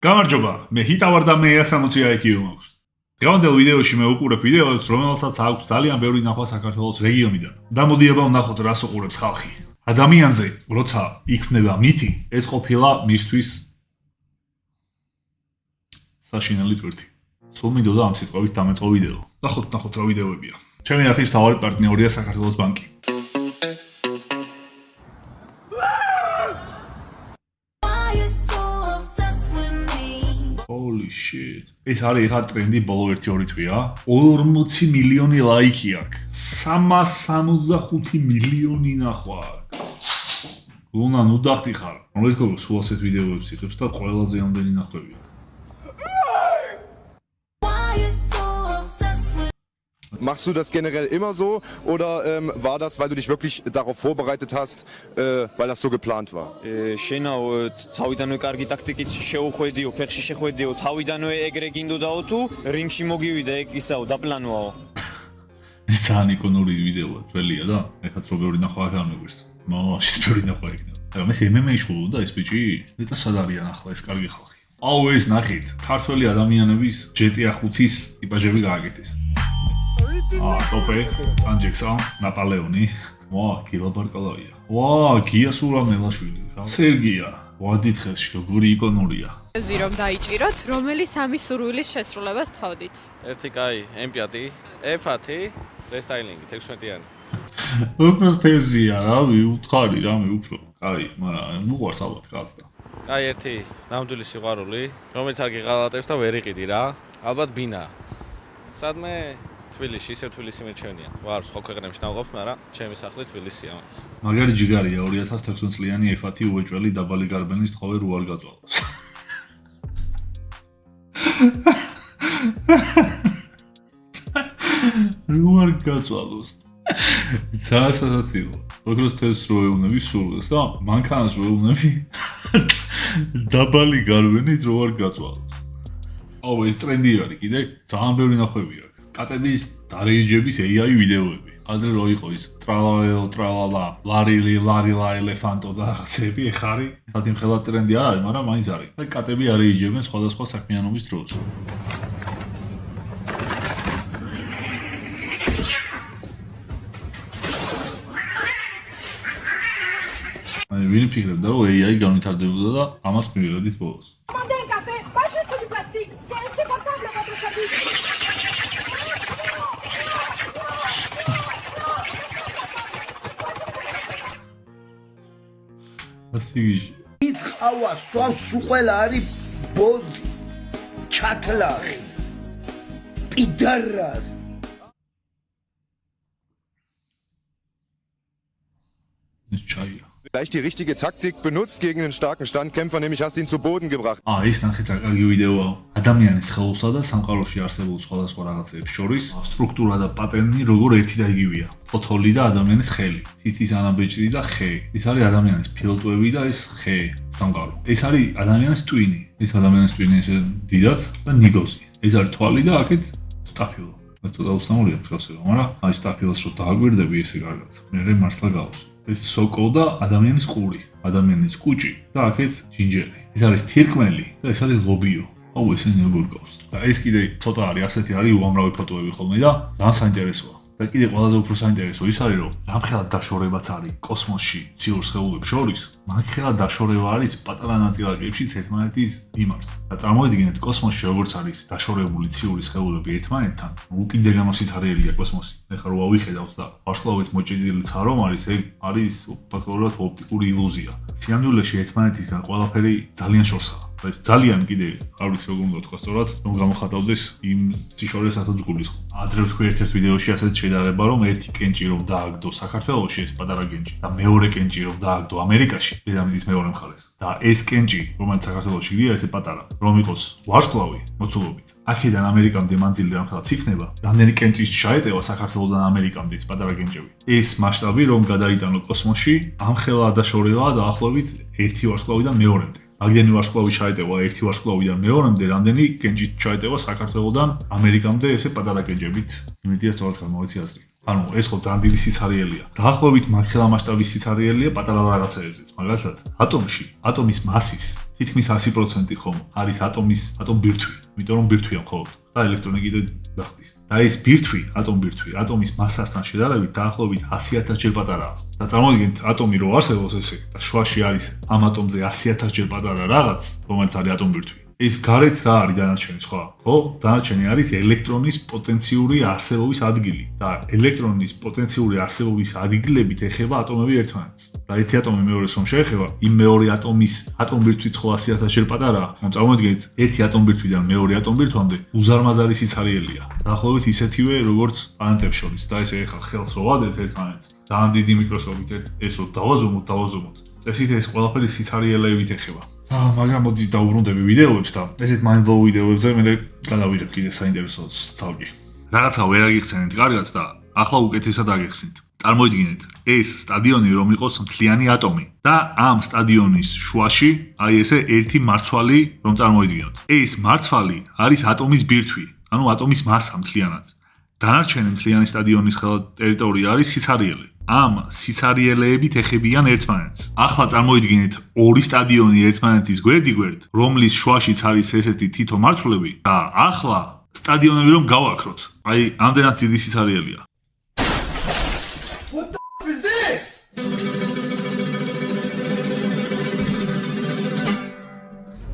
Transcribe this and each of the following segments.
გამარჯობა, მე ჰიტა ვარ და მე 160 IQ მაქვს. დღევანდელ ვიდეოში მე ვუყურებ ვიდეოს, რომელსაც აქვს ძალიან ბევრი ნახვა საქართველოს რეგიონიდან. და მოდიება ვნახოთ, რას უყურებს ხალხი. ადამიანზე, როცა იქმნება მითი, ეს ყოფილა მისთვის საშინელი ტვირთი. სულ მინდოდა ამ სიტყვებით დამეწყო ვიდეო. ნახოთ რა ვიდეოებია. ჩემი არხის მთავარი პარტნიორია საქართველოს ბანკი. Holy shit. ეს არის ხა ტრენდი ბოლო 1-2 თვეა. 40 მილიონი ლაიქი აქვს. 365 მილიონი ნახვა აქვს. ლუნა ნუ დახტიხარ. რომელიც გოგო სულ ასეთ ვიდეოებს იღებს და ყველაზე ამდენი ნახვები აქვს. Machst du das generell immer so oder war das, weil du dich wirklich darauf vorbereitet hast, weil das so geplant war? შენაო თავიდანვე კარგი ტაქტიკით შეუხვედიო, ფეხში შეხვედიო, თავიდანვე ეგრე გინდოდაო თუ რინგში მოგივიდა ეგ ისაო დაპლანოაო. ეს ძალიან იკონური ვიდეოა, ძველია და ეხლა რო ბევრი ნახვა გამიგვირს. მაშინ ბევრი ნახვა იქნება. მაგრამ ეს MMA-ში შულობდა ეს ბიჭი, მეტად სად არიან ახლა ეს კარგი ხალხი. აუ ეს ნახით, ქართველი ადამიანების GTA 5-ის ტიპაჟები გააკეთეს. ტოპე, ანჯექსა, ნაპალეონი. გილა ბარკალავია. გია სურამელაშვილი. სერგია. დითხეს როგორი იკონურია. რომ დაიჭიროთ, რომელი სამი სურვილის შესრულებას თხოვდით? ერთი კაი, M5, F10, რესტაილინგი 16-იანი. უბრალოდ თევზია რა, უთხარი რამე უფრო. კაი, მაგრამ უყვარს ალბათ კაცს და. კაი, ერთი ნამდვილი სიყვარული, რომელიც არ გიღალატებს და ვერ იყიდი რა. ალბათ ბინა. სადმე თბილისში, ისე თბილისი მერჩენია. ვარ სხვა ქვეყნებში ნავყოფ, მაგრამ ჩემი სახლი თბილისია მას. მაგარი ჯიგარია 2016 წლიანი F10 უეჭველი დაბალი გარბენის თხოვე რო არ გაწვალოს. რო არ გაწვალოს. სასაცილო. ოქროს თევზს რო ეუნები სურვილს და მანქანას რო ეუნები დაბალი გარბენით რო არ გაწვალოს. აუ ეს ტრენდი არის კიდე, ძალიან ბევრი ნახვები აქვს. კატების დარეიჯების AI ვიდეოები. ადრე რო იყო ის ტრალალა, ლარილა ელეფანტო და რაღაცები ეხარი. საერთოდ ხელად ტრენდი არ არის, მაგრამ მაინც არის. და კატები არეიჯებენ სხვადასხვა საქმიანობის დროს. აი ვინ ფიქრობდა რომ AI განვითარდებოდა და ამას მივიღებდით ბოლოს. ასიგიში. ყავა სვავს უყველა არის ბოზი, ჩათლაღი, პიდარას. ეს ჩაია. Gleich die richtige Taktik benutzt gegen einen starken Standkämpfer, nämlich hast ihn zu Boden gebracht. ეს ნახეთ კარგი ვიდეოა. ადამიანის ხელოსა და სამყაროში არსებულ სხვადასხვა რაღაცებს შორის სტრუქტურა და პატერნი როგორ ერთი და იგივეა. ფოთოლი და ადამიანის ხელი, თითის ანაბეჭდი და ხე. ეს არის ადამიანის ფილტვები და ეს ხე, სამყარო. ეს არის ადამიანის ტვინი. ეს ადამიანის ტვინი ესე დიდად და ნიგოზი. ეს არის თვალი და აქეთ სტაფილო. ცოტა უსამურია თქვასება, მაგრამ აი სტაფილოს რო დააგვირდები ესე კარგად. მე მართლა გავს. ეს სოკო და ადამიანის ყური, ადამიანის კუჭი და აქეთ ჯინჯერი. ეს არის თირკმელი და ეს არის ლობიო. აუ ესენი როგორ გავს. და ეს კიდე ცოტა არის, ასეთი არის უამრავი ფოტოები ხოლმე და ძალიან საინტერესოა. და კიდე ყველაზე უფრო საინტერესო ის არის, რომ რამხელა დაშორებაც არის კოსმოსში ციურ სხეულებს შორის, მაგხელა დაშორება არის პატარა ნაწილაკებშიც ერთმანეთის მიმართ. და წარმოიდგინეთ კოსმოსში როგორც არის დაშორებული ციური სხეულები ერთმანეთთან, უკიდე გამოსიცარიელია კოსმოსი. ეხლა რო ავიხედავთ და ვარსკვლავით მოჭედილი ცარო არის, ეგ არის ფაქტობრივად ოპტიკური ილუზია. სინამდვილეში ერთმანეთისგან ყველაფერი ძალიან შორსაა. ეს ძალიან კიდე არ ვიცი როგორ უნდა თქვა სწორად, რომ გამოხატავდეს იმ ციშორესაც გულის. ადრე ვთქვი ერთ-ერთ ვიდეოში ასეთ შედარება, რომ ერთი კენჭი რომ დააგდო საქართველოში, ეს პატარა კენჭი და მეორე კენჭი რომ დააგდო ამერიკაში, დედამიწის მეორე მხარეს. და ეს კენჭი, რომელიც საქართველოში გია, ესე პატარა, რომ იყოს ვარსკვლავი მოცულობით. აქედან ამერიკამდე მანძილი რამხელაც იქნება, რამდენი კენჭის ჩაეტევა საქართველოსდან ამერიკამდე ეს პატარა კენჭები. ეს მასშტაბი რომ გადაიტანო კოსმოსში, ამხელა დაშორებაა დაახლოებით ერთი ვარსკვლავიდან მეორემდე. Агдენი ვარსკვლავი ჩაეტევა ერთი ვარსკვლავიდან მეორემდე, რამდენი კენჭი ჩაეტევა საქართველოსდან ამერიკამდე ესე პატარა კენჭებით. იმედია სწორად გამოვიცი აზრი. ანუ ეს ხო ძალიან დიდი სიცარიელია. დაახლოებით მაგხელა მასშტაბის სიცარიელია პატარა რაღაცეებზეც. მაგალითად, ატომში, ატომის მასის თითქმის 100% ხომ არის ატომ ბირთვი, იმიტომ რომ ბირთვია მხოლოდ და ელექტრონი კიდე გახდის. და ეს ბირთვი, ატომის მასასთან შედარებით დაახლოებით 100,000 ჯერ პატარაა. და წარმოიდგინეთ, ატომი რო არსებობს ესე და შუაში არის ამ ატომზე 100,000 ჯერ პატარა რაღაც, რომელიც არის ატომ ბირთვი. ეს გარეთ რა არის დანარჩენი სხვა? ხო, დანარჩენი არის ელექტრონის პოტენციური არსებობის ადგილი და ელექტრონის პოტენციური არსებობის ადგილებით ეხება ატომები ერთმანეთს. და ერთი ატომი მეორეს რომ შეეხება, იმ მეორე ატომის ატომ ბირთვით ხო 100,000 ჯერ პატარაა. ანუ წარმოიდგინეთ, ერთი ატომ ბირთვიდან მეორე ატომ ბირთვამდე უზარმაზარი სიცარიელია. დაახლოებით ისეთივე როგორც პლანეტებს შორის და ესე ეხლა ხელს რო ვადეთ ერთმანეთს, ძალიან დიდი მიკროსკოპით ეს რო დავაზუმოთ. წესით ეს ყველაფერი სიცარიელებით ეხება. მაგრამ მოდი დავუბრუნდები ვიდეოებს და ესეთ მაინდ-ბლოუ ვიდეოებზე მე გადავიღებ კიდე საინტერესო ცალკე. რაღაცა ვერ აგიხსენეთ კარგად და ახლა უკეთესად აგიხსნით. წარმოიდგინეთ, ეს სტადიონი რომ იყოს მთლიანი ატომი და ამ სტადიონის შუაში აი ესე ერთი მარცვალი რომ წარმოიდგინოთ. ეს მარცვალი არის ატომის ბირთვი, ანუ ატომის მასა მთლიანად. დანარჩენი მთლიანი სტადიონის ხელა ტერიტორია არის სიცარიელე. ამ სიცარიელეებით ეხებიან ერთმანეთს. ახლა წარმოიდგინეთ ორი სტადიონი ერთმანეთის გვერდ-გვერდ, რომლის შუაშიც არის ესეთი თითო მარცვლები და ახლა სტადიონები რომ გავაქროთ. აი, ამდენად დიდი სიცარიელია. What the f is this?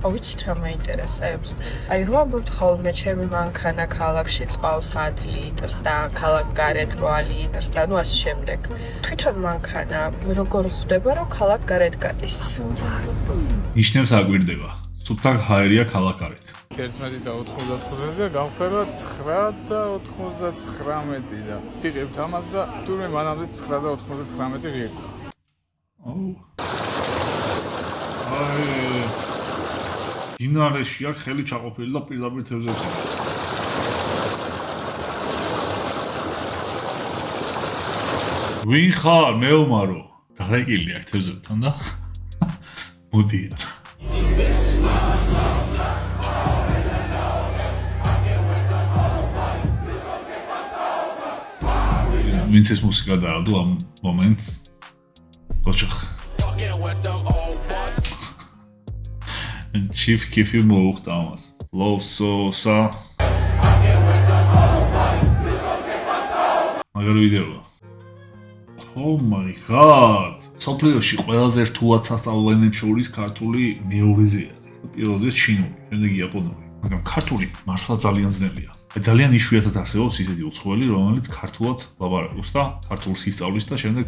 ვიცით რა მაინტერესებს? აი რო ამბობთ ხოლმე ჩემი მანქანა ქალაქში წავს 100 ლიტრს და ქალაქ გარეთ 8 ლიტრს და ნუ ასე შემდეგ. თვითონ მანქანა როგორ ხდება რომ ქალაქ გარეთ გადის? ნიშნებს აგვირდება. სუფთა ჰაერია ქალაქ გარეთ. 11 და 99 და გავხდება 9 და 99 და ვიღებთ ამას და თურმე მანამდე 9 და 99 ღირდა. დინარეში აქ ხელი ჩაყოფილი და პირდაპირ თევზებს. ვინ ხარ მეომარო? გარეკილი აქ თევზებთან და მოდიან. ვინც ეს მუსიკა დაადო ამ მომენტს? ოჩახ. Chief Kiffy მოუხდა ამას. Love-so-sa. მაგარი ვიდეოა. Oh my god. სოფლიოში ყველაზე რთულად სასწავლო ენებს შორის ქართული მეორეზე არის. პირველზე ჩინური, შემდეგ იაპონური. მაგრამ ქართული მართლა ძალიან ძნელია. ძალიან იშვიათად არსებობს ისეთი უცხოელი, რომელიც ქართულად ლაპარაკობს და ქართულს ისწავლის და შემდეგ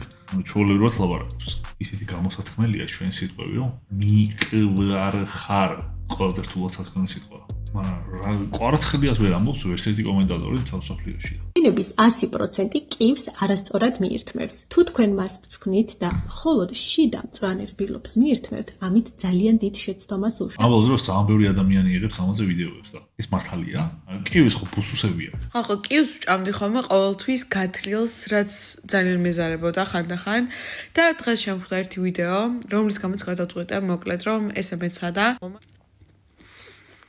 ჩვეულებრივად ლაპარაკობს. ისეთი გამოსათქმელია ჩვენი სიტყვები, რომ მიყვარხარ ყველაზე რთულად სათქმელი სიტყვა. მაგრამ რა კვარაცხელიას ვერ ამბობს ვერსეთი კომენტატორი თავსოფლიოში. ფინების 100% კივს არასწორად მიირთმევს. თუ თქვენ მას ვცვნით და მხოლოდ შიდა მწვანე რბილობს მიირთმევთ, ამით ძალიან დიდ შეცდომას უშუალოდ. ამბობ დროს ძალიან ბევრი ადამიანი იღებს ამაზე ვიდეოებს და ეს მართალია? კივის ხო ბუსუსები აქვს. ხო, კივს ვჭამდი ხოლმე ყოველთვის გათრილს, რაც ძალიან მეზარებოდა ხანდახან და დღეს შემხვდა ერთი ვიდეო, რომლის გამოც გადავწყვიტე მოკლედ რომ ესე მეცადა.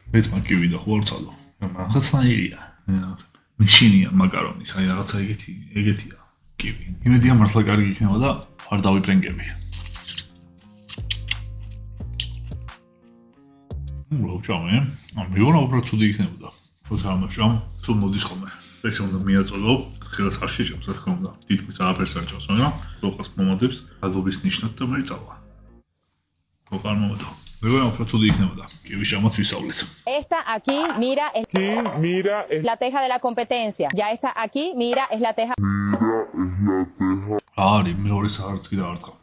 მეც მაკივი და ხوارცალო. რაღაცნაირია. მიშინია მაკარონის, აი რაღაცა ეგეთია კივი. იმედია მართლა კარგი იქნება და არ დავიბრენგები. მოვჭამე. მეგონა უფრო ცუდი იქნებოდა. როცა ამაშამ, სულ მოდის ხოლმე. ეს უნდა მიაწოდო, ხელს არ შეჭამს, რა თქმა უნდა. თითქმის არაფერს არ ჭამს, მაგრამ როყას მომადებს, გადობის ნიშნად და მე წავა. როყარ მომადო. Mira, esta aquí, mira, es la teja de la competencia. Ya esta aquí, mira, es la teja. Ari, მეორე საერთოდ კიდე არ თქვა.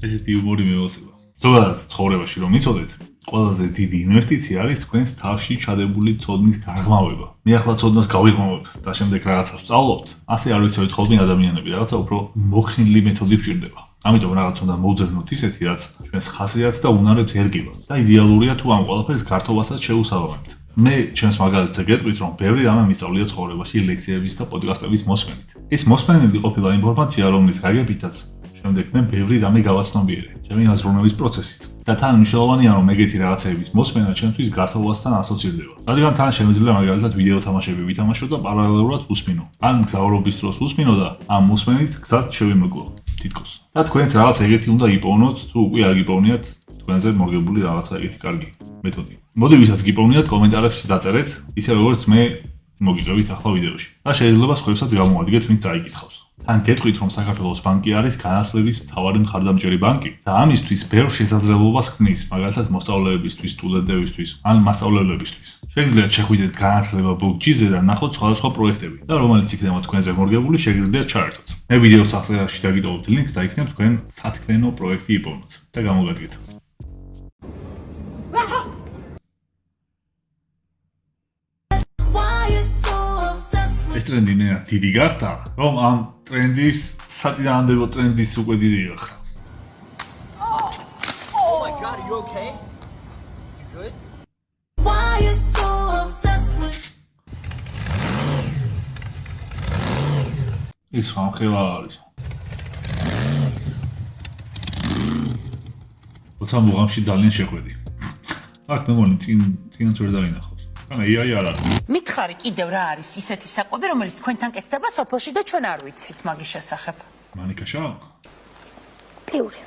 ესეთი უმორი მეოსება. ზოგადად ცხოვრებაში რომ იცოდეთ, ყველაზე დიდი ინვესტიცია არის თქვენს თავში ჩადებული ცოდნის გაღრმავება. მე ახლა ცოდნას გავიღმავებ და შემდეგ რაღაცას ვსწავლობთ. ასე არ ვიცით ხოლმე ადამიანები, რაღაცა უფრო მოქნილი მეთოდი გვჭირდება. ამიტომ რაღაც უნდა მოვძებნოთ ისეთი, რაც ჩვენს ხასიათს და უნარებს ერგება. და იდეალურია თუ ამ ყველაფერს გართობასაც შეუსაბამებთ. მე ჩემს მაგალითზე გეტყვით, რომ ბევრი რამე მისწავლია ცხოვრებაში ლექციების და პოდკასტების მოსმენით. ეს მოსმენები ყოფილა ინფორმაცია, რომლის გაგებითაც შემდეგ მე ბევრი რამე გავაცნობიერე ჩემი აზროვნების პროცესით. და თან მნიშვნელოვანია რომ ეგეთი რაღაცეების მოსმენა ჩემთვის გართობასთან ასოცირდება. რადგან თან შემიძლია მაგალითად ვიდეო თამაშები ვითამაშო და პარალელურად უსმინო. ან გზავრობის დროს უსმინო და ამ მოსმენით გზად შევიმოკლო თითქოს. და თქვენც რაღაც ეგეთი უნდა იპოვნოთ თუ უკვე არ გიპოვნიათ თქვენზე მორგებული რაღაცა ეგეთი კარგი მეთოდი. მოდი ვისაც გიპოვნიათ კომენტარებში დაწერეთ, ისე როგორც მე მოგიწევით ახლა ვიდეოში. და შეიძლება სხვებსაც გამოადგეთ ვინც წაიკითხავს. თან გეტყვით რომ საქართველოს ბანკი არის განათლების მთავარი მხარდამჭერი ბანკი და ამისთვის ბევრ შესაძლებლობას ქმნის, მაგალითად მოსწავლეებისთვის, სტუდენტებისთვის, ან მასწავლებლებისთვის. შეგიძლიათ შეხვიდეთ განათლება ბლოგჯიზე და ნახოთ სხვადასხვა პროექტები და რომელიც იქნება თქვენზე მორგებული, შეგიძლიათ ჩაერთოთ. მე ვიდეოს აღწერაში დაგიტოვებთ ლინკს და იქნებ თქვენ სათქმენო პროექტი იპოვნოთ და გამოგადგეთ. ეს ტრენდი მე დიდი გახდა, რომ ამ ტრენდის საწინააღმდეგო ტრენდის უკვე დიდი გახდა. Oh my god, are you okay? You good? Why you so obsessed with ის ხალხევა არის. როცა მუღამში ძალიან შეხვედი. აქ მე მგონი წინაც ვერ დაინახავს. ან AI არ არის. მითხარი კიდევ რა არის ისეთი საკვები, რომელიც თქვენთან კეთდება სოფელში და ჩვენ არ ვიცით მაგის შესახებ. მანიკაშა? პიური.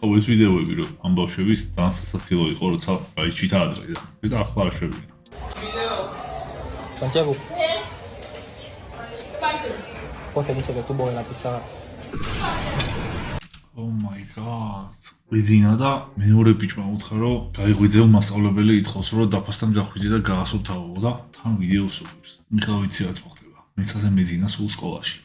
ო ეს ვიდეოები რომ ამ ბავშვების ძალიან სასაცილო იყო, როცა გაიჩითა ადრე და ახლა არ შვებიან. Santiago. Jorge dice que tuvo en la pizarra. Oh my god. ვიძინა და მეორე ბიჭმა უთხრა რომ გაიღვიძეო მასწავლებელი ითხოვს რომ დაფასთან გახვიდე და გაასუფთავო და თან ვიდეოს უყურებს. მიხა ვიცი რაც მოხდება. მეცაზე მეძინა სულ სკოლაში.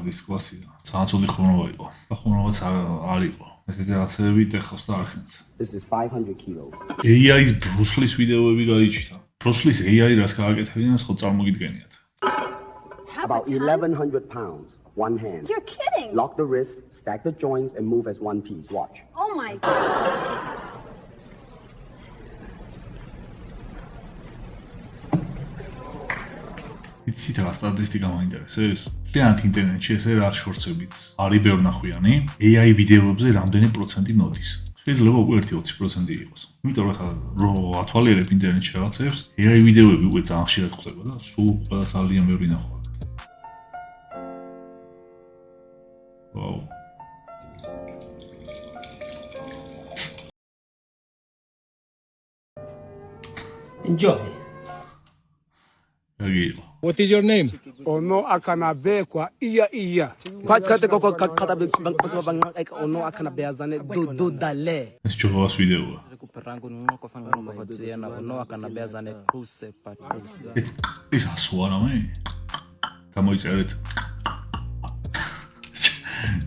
ეს კლასია. Sanțul licunul ăico. Acum nu văd ar ăico. Este de ațe vite hosta arhnet. This is 500 kilos. AI is Bruce Lee's videoები გაიჩიტა. Bruce Lee's AI რას გააკეთებინა ხო წარმოგიდგენიათ. About 1100 pounds, one hand. You're kidding. Lock the wrist, stack the joints and move as one piece. Watch. Oh my god. იცით რა სტატისტიკა მაინტერესებს? კლიანტ ინტერნეტში ესე რა შორცებით არის ბევრ ნახვიანი, AI ვიდეოებზე რამდენი პროცენტი მოდის. შეიძლება უკვე 1-20% იყოს. იმიტომ რომ ხა რო ათვალიერებ ინტერნეტში რაღაცებს, AI ვიდეოები უკვე ძალიან ხშირად ხდება და სულ ყველა ძალიან ბევრი ნახვა. ვაუ. Enjoy. What is your name? Ono akanabekwa iya. Kwatkate koko kaqhatabe qanqosba banga ono akanabeyazane do dale. ეს ჯოვას ვიდეოა. Recuperando nunca fanga no hodziana ono akanabeyazane kuse patuse. ეს ასوارა მე. გამოიწერეთ.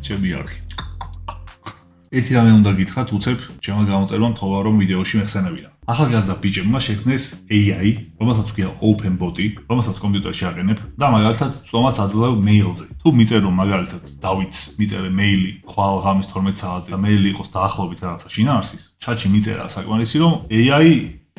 ჩემი არქი. ერთი რამე უნდა გითხრათ, უცებ ჩემმა გამოწერვამ თხოვა რომ ვიდეოში მეხსენებინა. ახალგაზრდა ბიჭებმა შექმნეს AI, რომელსაც ქვია Open Bot-ი, რომელსაც კომპიუტერში აყენებ და მაგალითად წვომას აძლევ მეილზე. თუ მიწერ რომ მაგალითად დავით მიწერე მეილი ხვალ ღამის 12 საათზე და მეილი იყოს დაახლოებით რაღაცა შინაარსის, ჩატში მიწერა საკმარისი რომ AI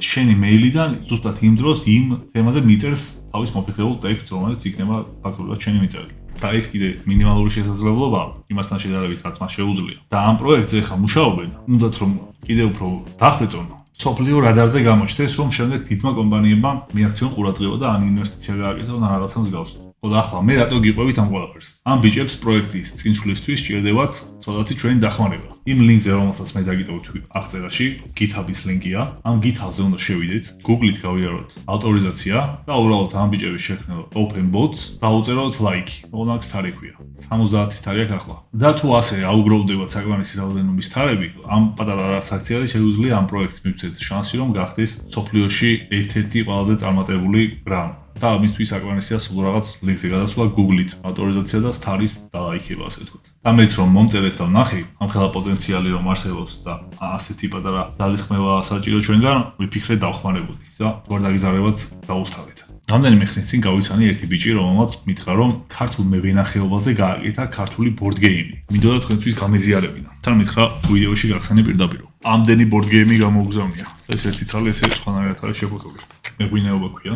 შენი მეილიდან ზუსტად იმ დროს იმ თემაზე მიწერს თავის მოფიქრებულ ტექსტს, რომელიც იქნება ფაქტობრივად შენი მიწერილი. და ეს კიდე მინიმალური შესაძლებლობაა იმასთან შედარებით, რაც მას შეუძლია. და ამ პროექტზე ხა მუშაობენ, უნდათ რომ კიდევ უფრო დახვეწონ. სოფლიო რადარზე გამოჩნდეს, რომ შემდეგ თითმა კომპანიებმა მიაქციონ ყურადღება და ან ინვესტიცია გააკეთონ ან რაღაცა მსგავსი. ხო ახლა მე რატო გიყვებით ამ ყველაფერს? ამ ბიჭებს პროექტის წინსვლისთვის სჭირდებათ ცოტათი ჩვენი დახმარება. იმ ლინკზე, რომელსაც მე დაგიტოვეთ აღწერაში, GitHub-ის ლინკია. ამ GitHub-ზე უნდა შევიდეთ, Google-ით გავიაროთ ავტორიზაცია და უბრალოდ ამ ბიჭების შექმნილ Open Bots დაუწეროთ ლაიქი. მონაქს თარი ქვია. 70-ის თარი აქვს ახლა. და თუ ასე აუგროვდებათ საკმარისი რაოდენობის თარები, ამ პატარა ტრანზაქციაზე შეუძლია ამ პროექტს მივცეთ შანსი, რომ გახდეს სოფლიოში ერთ-ერთი ყველაზე წარმატებული რამ. და მისთვის საკმარისია სულ რაღაც ლინკზე გადასვლა Google-ით, ავტორიზაცია და სტარის დააიქება, ასე ვთქვათ. და მეც რომ მომწერეს და ვნახე, ამ ხელა პოტენციალი რომ არსებობს და ასეთი პატარა ძალისხმევა საჭირო ჩვენგან, ვიფიქრე დავხმარებოდით და თუ არ დაგიზარებათ, დაუსთავეთ. რამდენიმე ხნის წინ გავიცანი ერთი ბიჭი, რომელმაც მითხრა, რომ ქართულ მევენახეობაზე გააკეთა ქართული board game-ი. მინდოდა თქვენთვის გამეზიარებინა. თან მითხრა ვიდეოში გახსენე პირდაპირ. ამდენი board game-ი გამოგზავნია. ეს ერთი ცალი ესე სხვანაირად არის შეფუთული. მეღვინეობა ქვია.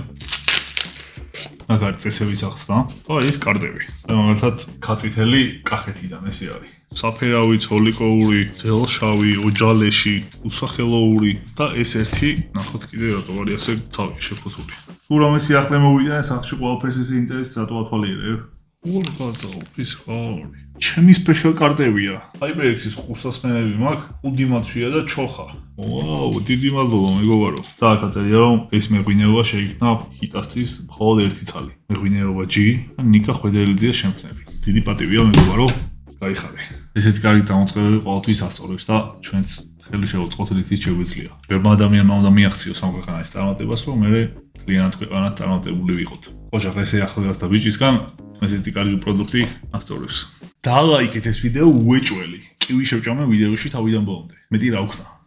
მაგარი წესებიც ახსნა. და ეს კარტები. მაგალითად, ქაწითელი კახეთიდან ესე არის. საფერავი, ცოლიკოური, ძელშავი, ოჯალეში, უსახელოური და ეს ერთი, ნახოთ კიდე რატო არის ასე თავი შეფუთული. თუ რამე სიახლე მოვიდა, სახში ყველაფერს ესე ინტერესს რატო ათვალიერებ? უხალხო, ის ხარი. ჩემი სპეშალ კარტებია. HyperX-ის ყურსასმენები მაქვს, უდიმაცვია და ჩოხა. ვაუ, დიდი მადლობა მეგობარო. და აქ აწერია რომ ეს მეღვინეობა შეიქმნა ჰიტასთვის მხოლოდ ერთი ცალი. მეღვინეობა G და ნიკა ხვედელიძის შემქმნელი. დიდი პატივია მეგობარო. გაიხარე. ესეთი კარგი დამოწყებები ყოველთვის ასწორებს და ჩვენს ხელი შეუწყოთ რითიც შეგვიძლია. ბევრმა ადამიანმა უნდა მიაღწიოს ამ ქვეყანაში წარმატებას, რომ მე კლიენტ ქვეყანად წარმატებული ვიყოთ. ოჯახ ესე ახალგაზრდა ბიჭისგან ესეთი კარგი პროდუქტი ასწორებს. და ლაიქეთ ეს ვიდეო უეჭველი. კივი შევჭამე ვიდეოში თავიდან ბოლომდე. მეტი რა ვქნა.